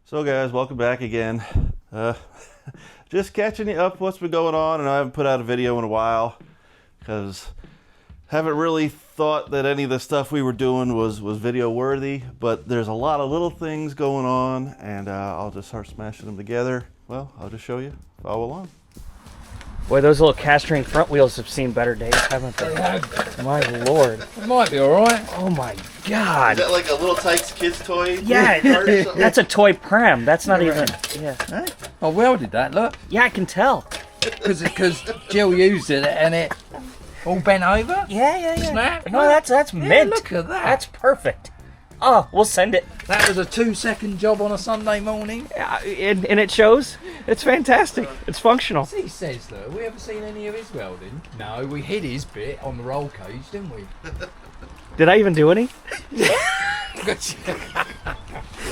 So guys, welcome back again. Just catching you up what's been going on, and I haven't put out a video in a while because haven't really thought that any of the stuff we were doing was video worthy, but there's a lot of little things going on, and I'll just start smashing them together. Well, I'll just show you. Follow along. Boy, those little cast ring front wheels have seen better days, haven't they? My lord. It might be alright. Oh my god. Is that like a little Tykes kids toy? Yeah, that's a toy pram. That's not even... Yeah. Hey, I welded that, look. Yeah, I can tell. Because Jill used it and it all bent over. Yeah. Snap. No, that's mint. Look at that. That's perfect. Oh, we'll send it. That was a 2-second job on a Sunday morning. And it shows. It's fantastic. It's functional. He says, though, we ever seen any of his welding? No, we hid his bit on the roll cage, didn't we? Did I even do any?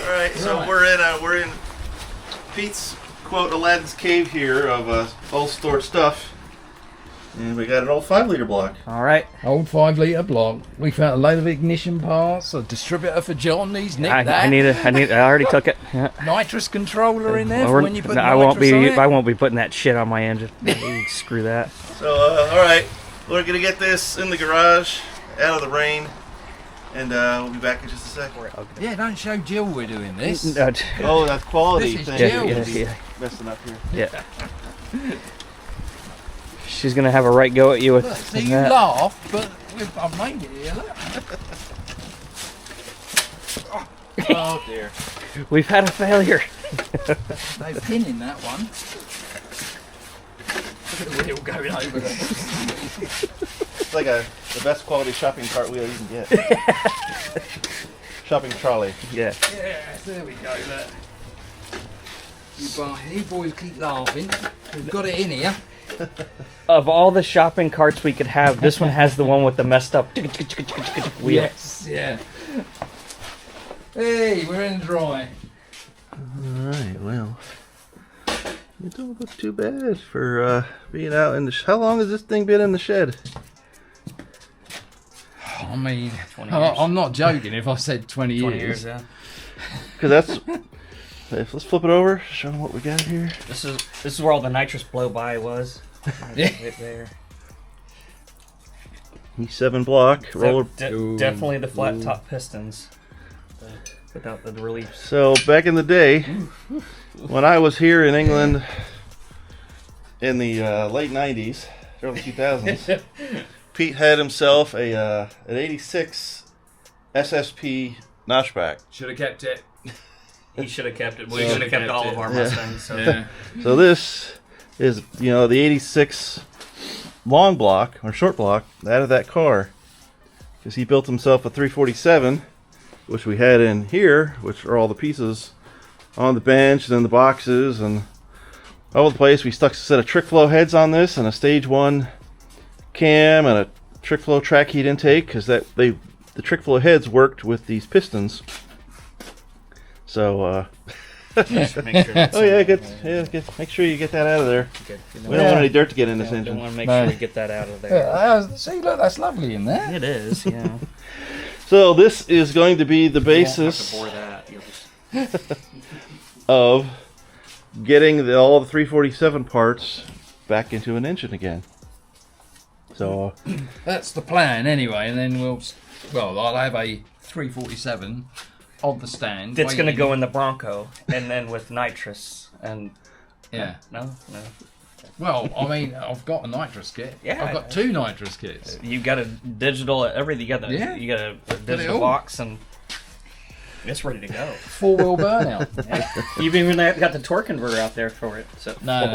Alright, so we're in Pete's, quote, Aladdin's cave here of old stored stuff. And we got an old 5-liter block. All right. Old 5-litre block. We found a load of ignition parts, a distributor for John. He's nicked that. I already took it. Yeah. Nitrous controller in there Well, for when you put I nitrous won't be putting that shit on my engine. Screw that. So, alright, we're going to get this in the garage, out of the rain, and we'll be back in just a second. Yeah, don't show Jill we're doing this. Oh, that's quality. This is thing. Jill. Yeah. Messing up here. Yeah. She's gonna have a right go at you with Look, so you that. laugh, but I've made it here, look. Oh dear. We've had a failure. They're pinning that one. Look at the wheel going over there. It's like the best quality shopping cart wheel you can get. Shopping trolley. Yeah. Yes, there we go, look. You boys keep laughing. We've got it in here. Of all the shopping carts we could have, this one has the one with the messed up wheel. Yes, yeah. Hey, we're in the dry. Alright, well. You don't look too bad for being out in the how long has this thing been in the shed? I mean, 20 years. I'm not joking if I said 20 years. 20 years, yeah. Because that's... Let's flip it over, show them what we got here. This is where all the nitrous blow by was. Yeah. Right there. E7 block, roller. Definitely the flat top pistons. Without the relief. So back in the day, when I was here in England in the late 90s, early 2000s, Pete had himself an 86 SSP notchback. Should have kept it. He should have kept it. We should have kept all of our Mustangs. So. Yeah. So this is, the 86 long block, or short block, out of that car. Because he built himself a 347, which we had in here, which are all the pieces on the bench, and then the boxes, and all over the place. We stuck a set of trick flow heads on this, and a stage 1 cam, and a trick flow track heat intake, because the trick flow heads worked with these pistons. So, Make sure that's make sure you get that out of there. good. We don't want any dirt to get in this We engine. want to make sure we get that out of there. Yeah, see, look, that's lovely in there. It is, yeah. So this is going to be the You basis won't have to bore that. You'll just... of getting all the 347 parts back into an engine again. So, That's the plan anyway, and then I'll have a 347 on the stand. It's going to waiting. go in the Bronco, and then with nitrous, and... Yeah. No. Well, I mean, I've got a nitrous kit. Yeah. I've got 2 nitrous kits. You got a digital everything. You got a digital box, and it's ready to go. 4-wheel burnout. Yeah. You've even got the torque converter out there for it. So No.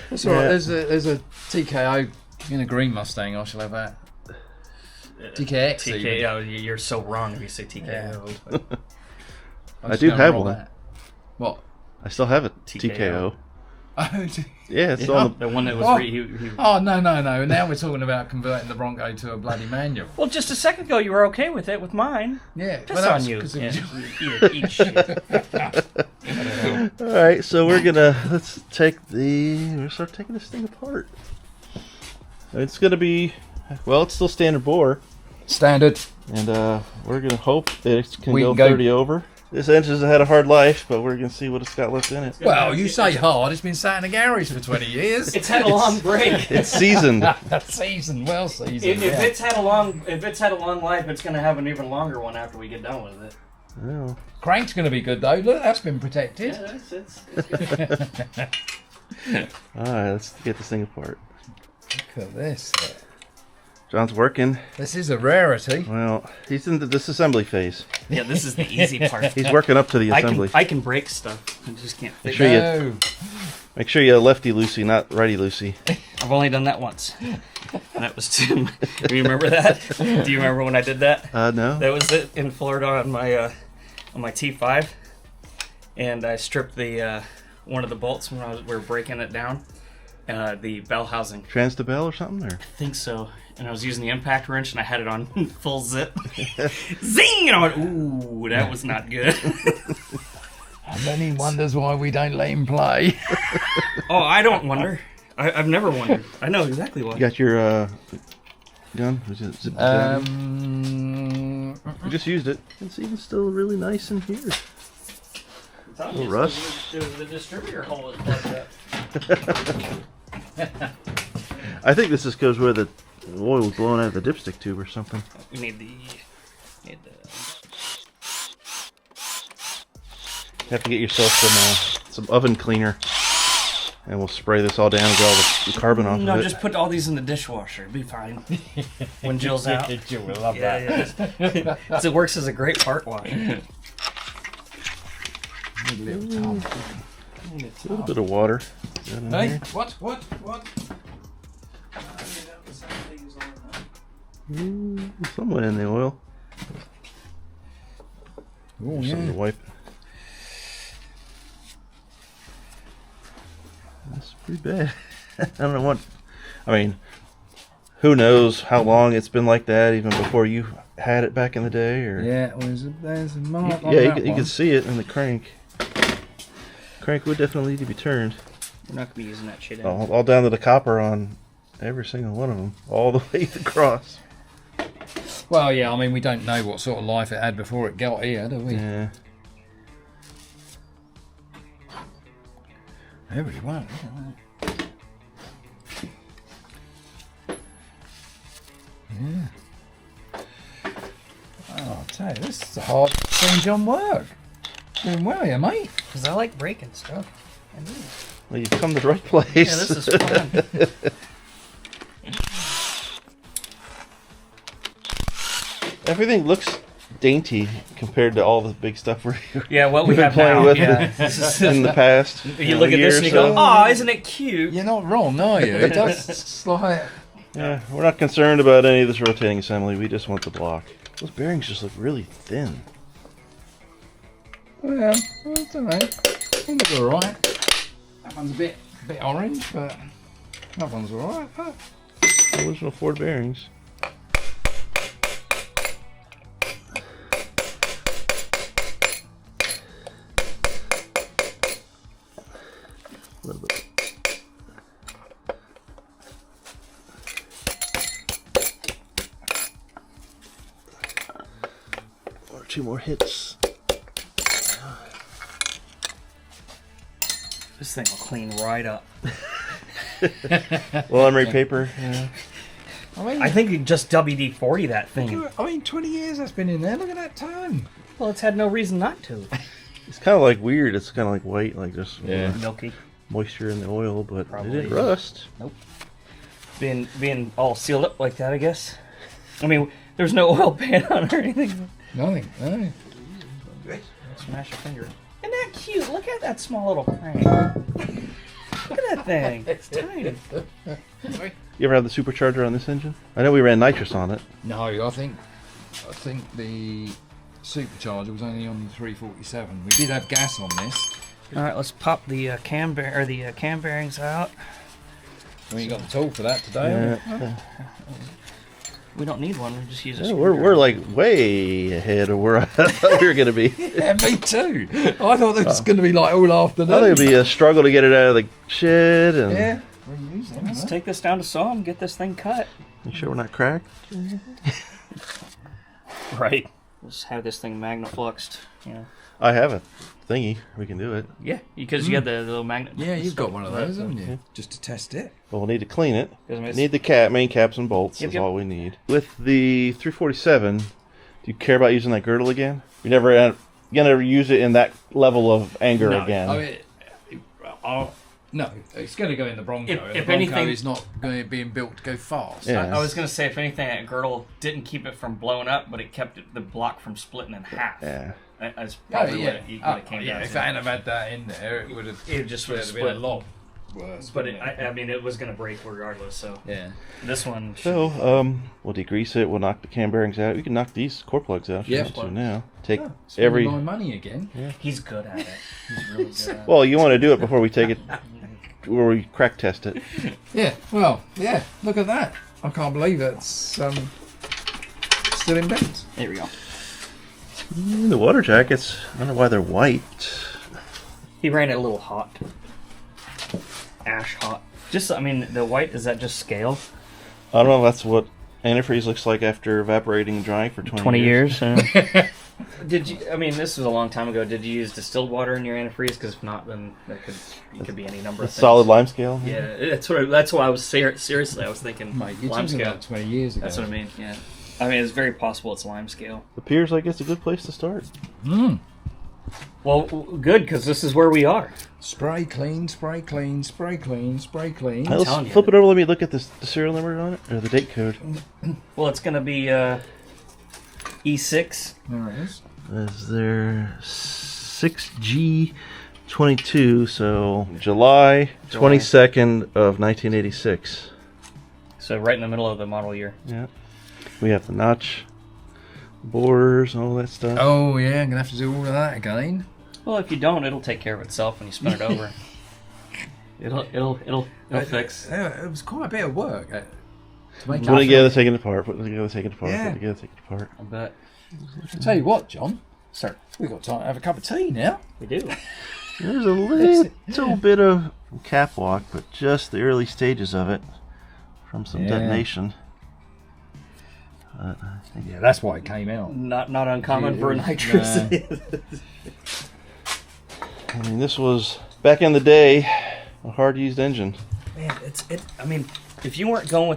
That's all right. There's a TKO in a green Mustang. I shall have that. TKX. TKO. You're so wrong if you say TKO. Yeah. I do have one. That. What? I still have it. TKO. TKO. Yeah, it's on The one that was... Oh, no. Now we're talking about converting the Bronco to a bloody manual. Well, just a second ago you were okay with it with mine. Yeah. That's on you. Eat shit. All right, so we're gonna we'll start taking this thing apart. It's gonna be, well, it's still standard bore. Standard. And we're going to hope that it can We go can go 30 over. This engine's had a hard life, but we're gonna see what it's got left in it. Well, you say hard. It's been sat in a garage for 20 years. It's had a long break. It's seasoned. Seasoned, well seasoned. If it's had a long life, it's gonna have an even longer one after we get done with it. Well, Crank's going to be good though. Look, that's been protected. Yeah, it's good. all right, let's get this thing apart. Look at this. John's working. This is a rarity. Well, he's in the disassembly phase. Yeah, this is the easy part. He's working up to the assembly. I can break stuff. I just can't fix Sure it. Make sure you lefty loosey, not righty loosey. I've only done that once. And that was Tim. Do you remember that? Do you remember when I did that? No. That was it in Florida on my T5, and I stripped the one of the bolts when we were breaking it down, the bell housing. Trans to bell or something? Or? I think so. And I was using the impact wrench, and I had it on full zip. Zing! And I went, ooh, that was not good. And then he wonders why we don't let him play. Oh, I don't wonder. I've never wondered. I know exactly why. You got your gun? Was it zip we just used it. It's even still really nice in here. Little rust. It was the distributor hole that plugged up. I think this just goes where the oil was blowing out of the dipstick tube or something. We need the You have to get yourself some oven cleaner, and we'll spray this all down and get all the carbon off of it. No, just put all these in the dishwasher. It'll be fine. When Jill's out. Jill will love Yeah. So it works as a great part washer. A little bit of water. Hey, what? Somewhere in the oil. Oh, Something to wipe. That's pretty bad. I don't know what. I mean, who knows how long it's been like that, even before you had it back in the day, or Yeah, there's a mark on yeah, that you one. can see it in the crank. Crank would definitely need to be turned. We're not going to be using that shit anymore. All down to the copper on every single one of them, all the way across. Well, yeah, I mean, we don't know what sort of life it had before it got here, do we? Yeah. Everyone. Yeah. Oh, I'll tell you, this is a hard seeing John work. Doing well here, mate. Because I like breaking stuff. Well, you've come to the right place. Yeah, this is fun. Everything looks dainty compared to all the big stuff we're Yeah, what we been have playing now. with Yeah. in the past. You look at this and you go, "Oh, isn't it cute?" You're not wrong, are you? It does like... Yeah, we're not concerned about any of this rotating assembly. We just want the block. Those bearings just look really thin. Well, that's alright. They look alright. That one's a bit orange, but that one's alright. Huh? Original Ford bearings. A little bit. One or two more hits. This thing will clean right up. Well, emery paper. Yeah. I I think you just WD-40 that thing. mean, 20 years that's been in there. Look at that time. Well, it's had no reason not to. It's kind of like weird. It's kind of like white, like just Milky. moisture in the oil, but Probably. it didn't rust. Nope. Being all sealed up like that, I guess. I mean, there's no oil pan on it or anything. Nothing. No. Smash your finger. Isn't that cute? Look at that small little crank. Look at that thing. It's tiny. You ever have the supercharger on this engine? I know we ran nitrous on it. No, I think the supercharger was only on the 347. We did have gas on this. All right, let's pop the cam bearings out. We got the tool for that today. Yeah. We don't need one. We just use a Yeah, we're like way ahead of where I thought we were going to be. Yeah, me too. I thought this was going to be like all afternoon. I think it'd be a struggle to get it out of the shed and Yeah. Let's take this down to saw and get this thing cut. make sure we're not cracked. Right. just have this thing magnafluxed, you know. I have a thingy. We can do it. Yeah, because you got the little magnet. Yeah, you've got one of those, haven't you? Just to test it. But we'll need to clean it. It's- Need the main caps and bolts is all we need. With the 347, do you care about using that girdle again? You're never gonna use it in that level of anger again. No, it's going to go in the Bronco. If the Bronco anything, is not being built to go fast. Yeah. I was going to say, if anything, that girdle didn't keep it from blowing up, but it kept the block from splitting in half. Yeah. That's probably what it came down if to. I hadn't have had that in there, it would have It been a split. lot worse. But I mean, it was going to break regardless. So yeah. this one. So we'll degrease it. We'll knock the cam bearings out. We can knock these core plugs out. Yeah. Now take Spending my money again. Yeah. He's good at it. He's really good at it. Well, you want to do it before we take it, where we crack test it. Yeah. Well, yeah. Look at that. I can't believe it's still in bent. There we go. The water jackets. I don't know why they're white. He ran it a little hot. Ash hot. Just, I mean, the white, is that just scale? I don't know if that's what antifreeze looks like after evaporating and drying for 20 years. Did you, I mean, this was a long time ago. Did you use distilled water in your antifreeze? Because if not, then it could be any number of things. Solid lime scale? Yeah, that's why I was seriously, I was thinking Mate, you're lime talking scale. about 20 years ago. That's what I mean, yeah. I mean, it's very possible it's lime scale. Appears like it's a good place to start. Well, good, because this is where we are. Spray clean, spray clean, spray clean, spray clean. Let's telling you. flip it over. Let me look at the serial number on it, or the date code. Well, it's going to be E6. There it is. Is there 6G22? So July 22nd of 1986. So right in the middle of the model year. Yeah. We have the notch, borders, all that stuff. Oh yeah, I'm gonna have to do all of that again. Well, if you don't, it'll take care of itself when you spin it over. It'll fix. It was quite a bit of work to make Put it together, take it apart. Put it together, take it apart. Yeah. Put it together, take it apart. I bet. I'll tell you what, John. Sir, We've got time to have a cup of tea now. we do. There's a little bit of cap walk, but just the early stages of it from some detonation. Yeah, that's why it came out. Not uncommon for nitrous. I mean, this was back in the day a hard-used engine. Man, I mean, if you weren't going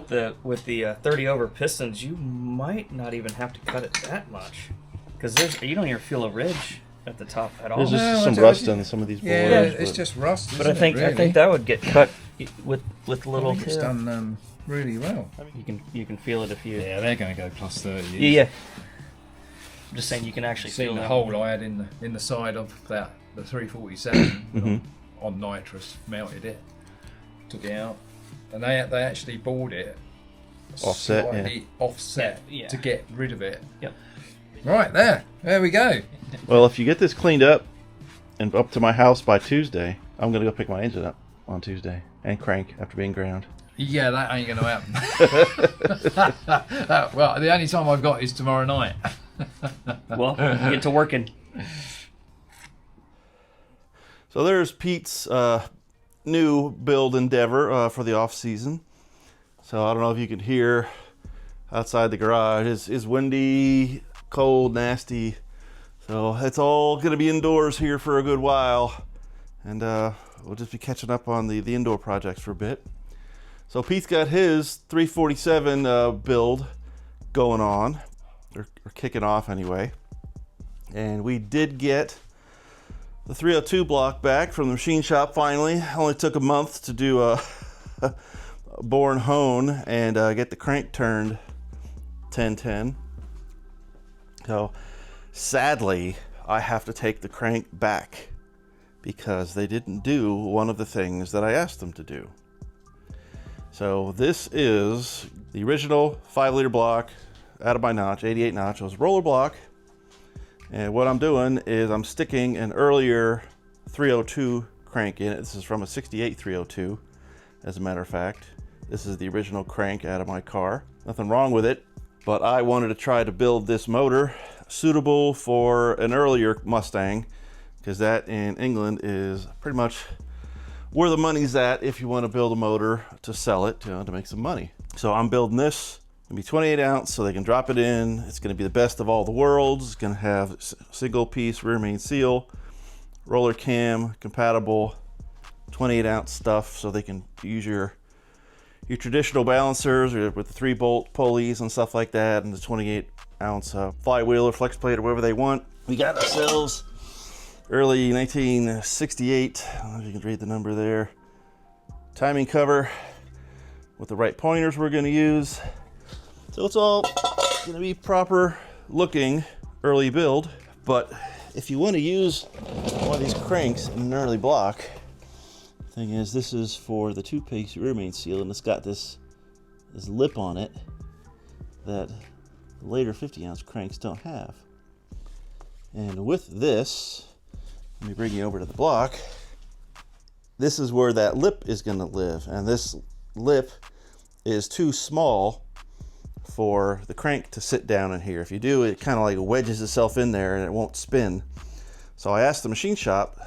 with the 30 over pistons, you might not even have to cut it that much, because you don't even feel a ridge at the top at all. There's just No, some it's rust already- on some of these boards. Yeah, it's just rust. But I think that would get cut with little. I think it's done really well. You can feel it if you. Yeah, they're going to go plus 30. Yeah. I'm just saying you can actually See feel the that. hole I had in the side of the 347 on nitrous, melted it, took it out, and they actually bored it Offset, slightly offset Yeah. to get rid of it. Yep. Right there we go. Well, if you get this cleaned up and up to my house by Tuesday, I'm going to go pick my engine up on Tuesday and crank after being ground. Yeah, that ain't going to happen. Well, the only time I've got is tomorrow night. Well, get to working. So there's Pete's new build endeavor for the off season. So I don't know if you can hear outside the garage. It's windy, cold, nasty. So it's all going to be indoors here for a good while. And we'll just be catching up on the indoor projects for a bit. So Pete's got his 347 build going on, or kicking off anyway. And we did get the 302 block back from the machine shop finally. Only took a month to do a bore and hone and get the crank turned 1010. So sadly, I have to take the crank back because they didn't do one of the things that I asked them to do. So this is the original 5-liter block out of my notch, 88 notch. It was a roller block. And what I'm doing is I'm sticking an earlier 302 crank in it. This is from a 68 302, as a matter of fact. This is the original crank out of my car. Nothing wrong with it, but I wanted to try to build this motor suitable for an earlier Mustang, because that in England is pretty much where the money's at if you want to build a motor to sell it, to make some money. So I'm building this It'll be 28 ounce, so they can drop it in. It's going to be the best of all the worlds. It's going to have single piece rear main seal, roller cam compatible, 28 ounce stuff, so they can use your traditional balancers or with the 3-bolt pulleys and stuff like that, and the 28 ounce flywheel or flex plate or whatever they want. We got ourselves early 1968, I don't know if you can read the number there, timing cover with the right pointers we're going to use. So it's all going to be proper looking early build. But if you want to use one of these cranks in an early block, the thing is, this is for the 2-piece rear main seal, and it's got this lip on it that the later 50 ounce cranks don't have. And with this, let me bring you over to the block. This is where that lip is going to live, and this lip is too small for the crank to sit down in here. If you do, it kind of like wedges itself in there and it won't spin. So I asked the machine shop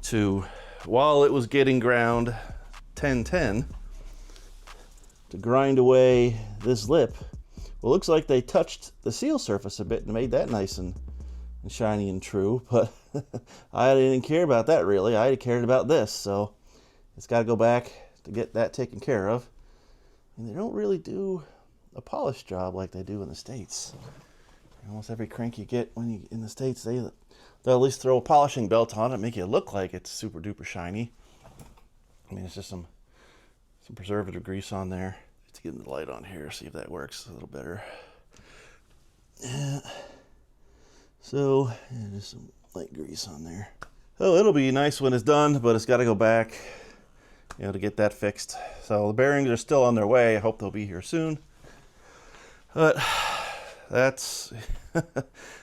to, while it was getting ground 1010, to grind away this lip. Well, it looks like they touched the seal surface a bit and made that nice and shiny and true, but I didn't care about that really. I cared about this, so it's got to go back to get that taken care of. And they don't really do a polish job like they do in the States. Almost every crank you get when you in the States, they'll at least throw a polishing belt on it, make it look like it's super duper shiny. I mean, it's just some preservative grease on there. Let's get the light on here, see if that works a little better. Yeah. So, just some light grease on there. Oh, it'll be nice when it's done, but it's got to go back, to get that fixed. So the bearings are still on their way. I hope they'll be here soon. But that's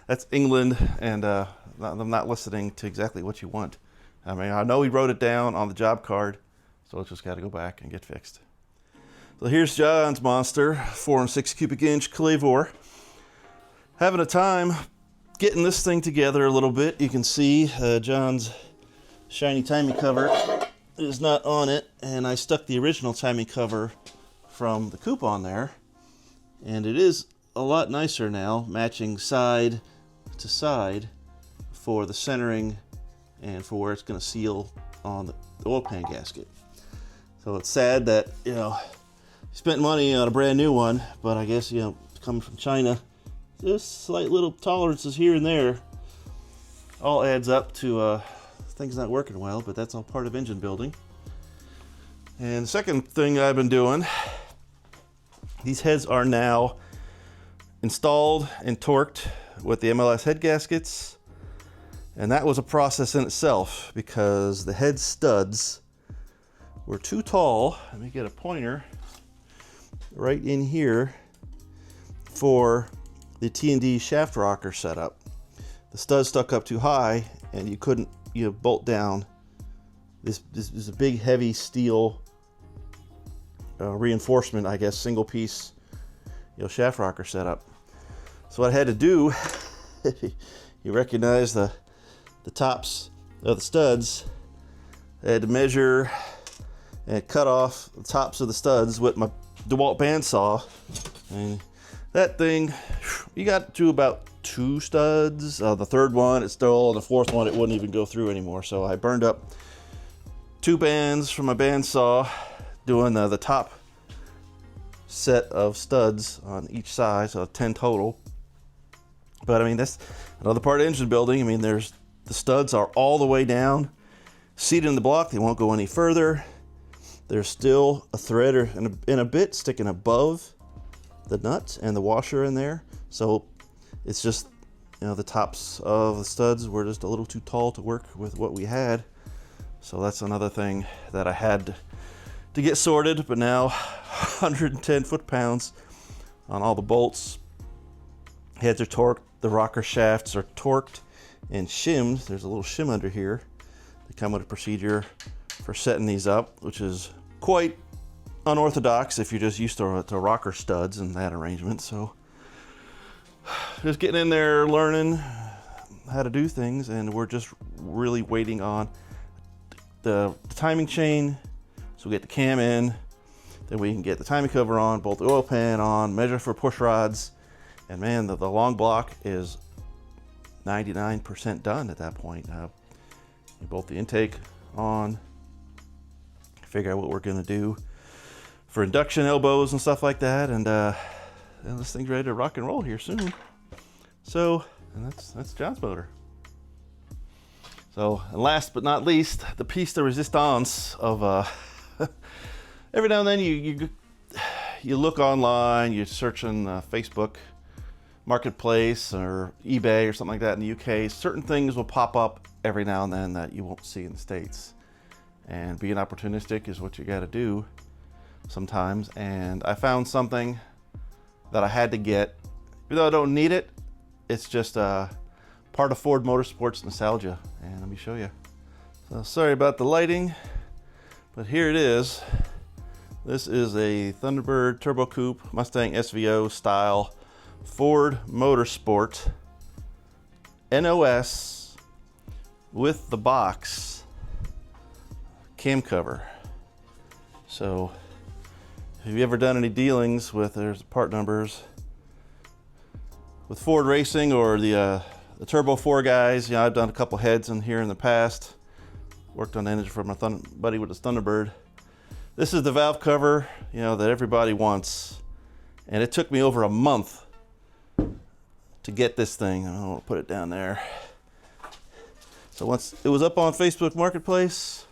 that's England, and I'm not listening to exactly what you want. I mean, I know we wrote it down on the job card, so it's just got to go back and get fixed. So here's John's monster, 4 6 cubic inch Clavor. Having a time getting this thing together a little bit. You can see John's shiny timing cover is not on it, and I stuck the original timing cover from the coupe on there, and it is a lot nicer now, matching side to side for the centering and for where it's going to seal on the oil pan gasket. So it's sad that spent money on a brand new one, but I guess coming from China, just slight little tolerances here and there all adds up to things not working well, but that's all part of engine building. And the second thing I've been doing, these heads are now installed and torqued with the MLS head gaskets, and that was a process in itself because the head studs were too tall. Let me get a pointer right in here for the T&D shaft rocker setup. The studs stuck up too high, and you couldn't bolt down. This is a big heavy steel reinforcement, I guess, single piece shaft rocker setup. So what I had to do, you recognize the tops of the studs. I had to measure and cut off the tops of the studs with my DeWalt bandsaw, and that thing, you got to about 2 studs. The third one, it's still, the fourth one, it wouldn't even go through anymore. So I burned up 2 bands from my bandsaw, doing the top set of studs on each side, so 10 total. But I mean, that's another part of engine building. I mean, the studs are all the way down, seated in the block. They won't go any further. There's still a thread and a bit sticking above the nut and the washer in there. So it's just, the tops of the studs were just a little too tall to work with what we had. So that's another thing that I had to get sorted, but now 110 foot-pounds on all the bolts. Heads are torqued, the rocker shafts are torqued and shimmed. There's a little shim under here. They come with a procedure for setting these up, which is quite unorthodox if you're just used to rocker studs and that arrangement. So just getting in there, learning how to do things, and we're just really waiting on the timing chain. So we get the cam in, Then we can get the timing cover on, bolt the oil pan on, measure for push rods, and man, the long block is 99% done at that point. You bolt the intake on, figure out what we're gonna do for induction elbows and stuff like that, and this thing's ready to rock and roll here soon. So, and that's John's motor. So, and last but not least, the piece de resistance of every now and then you look online, you're searching Facebook Marketplace or eBay or something like that in the UK. Certain things will pop up every now and then that you won't see in the States. And being opportunistic is what you got to do sometimes. And I found something that I had to get. Even though I don't need it, it's just part of Ford Motorsports nostalgia. And let me show you. So sorry about the lighting, but here it is. This is a Thunderbird Turbo Coupe Mustang SVO style Ford Motorsport NOS with the box cam cover. So have you ever done any dealings with, there's part numbers, with Ford Racing or the Turbo 4 guys? You know, I've done a couple heads in here in the past. Worked on the engine for my buddy with his Thunderbird. This is the valve cover, you know, that everybody wants. And it took me over a month to get this thing. I'll put it down there. So once it was up on Facebook Marketplace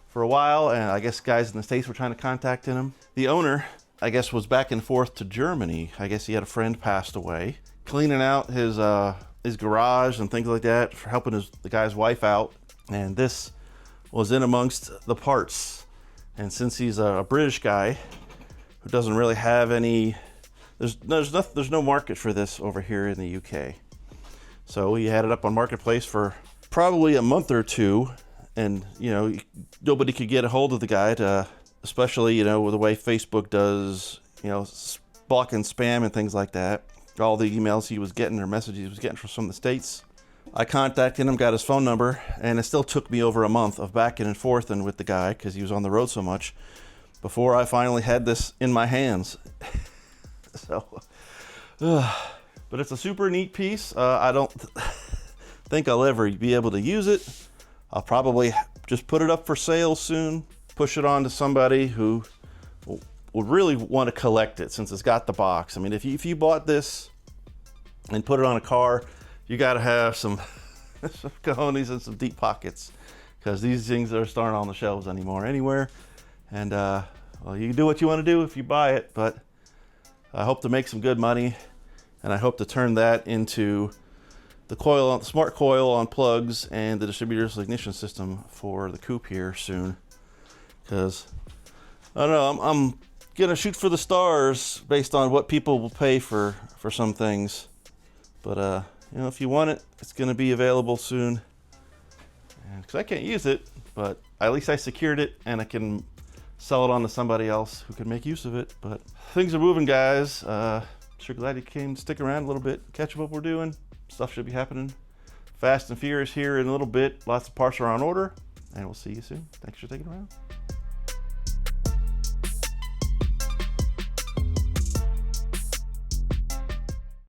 for a while, and I guess guys in the States were trying to contact him. The owner, I guess, was back and forth to Germany. I guess he had a friend passed away, cleaning out his garage and things like that, for helping the guy's wife out. And this was in amongst the parts. And since he's a British guy who doesn't really have any, there's no market for this over here in the UK. So he had it up on Marketplace for probably a month or two, and you know, nobody could get a hold of the guy to, especially, you know, with the way Facebook does, you know, blocking spam and things like that. All the emails he was getting or messages he was getting from the States. I contacted him, got his phone number, and it still took me over a month of backing and forthing with the guy because he was on the road so much before I finally had this in my hands. So, but it's a super neat piece. I don't think I'll ever be able to use it. I'll probably just put it up for sale soon, push it on to somebody who would really want to collect it since it's got the box. I mean, if you bought this and put it on a car, you got to have some cojones and some deep pockets, because these things are starting on the shelves anywhere. And well, you can do what you want to do if you buy it, but I hope to make some good money, and I hope to turn that into the coil, the smart coil on plugs, and the distributor's ignition system for the coupe here soon. Because I don't know, I'm gonna shoot for the stars based on what people will pay for some things. But you know, if you want it, it's gonna be available soon. Because I can't use it, but at least I secured it, and I can sell it on to somebody else who can make use of it. But things are moving, guys. Sure glad you came to stick around a little bit, catch up what we're doing. Stuff should be happening fast and furious here in a little bit. Lots of parts are on order, and we'll see you soon. Thanks for sticking around.